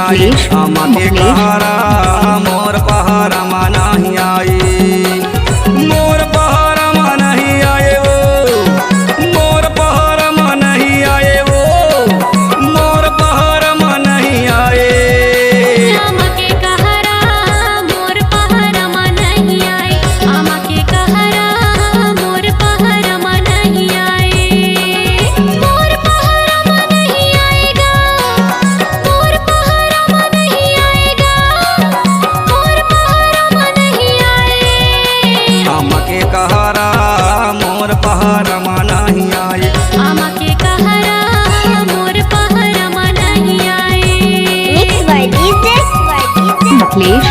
आई आमा के कहरा मोर पहाड़ा में नहीं आई मोर पहाड़ा में नहीं आए वो मोर पहाड़ा में नहीं आए वो मोर पहाड़ा में नहीं आए आमा के कहरा मोर पहाड़ा में नहीं आए आमा के कहरा मोर पहाड़ा में नहीं आए मोर पहाड़ा में नहीं आएगा मोर पहाड़ा में नहीं आएगा मोर पहाड़ा में नहीं आए आमा के कहरा मोर पहाड़ा में नहीं आए आमा के कहरा मोर पहाड़ा में नहीं आए मिक्स बाय डीजे मुकेश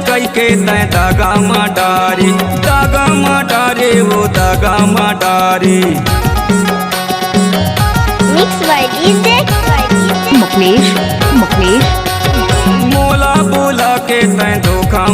कई के तय दागा मटारी वो दागा Matiari mix by DJ Mukesh मोला बोला के तय धोखा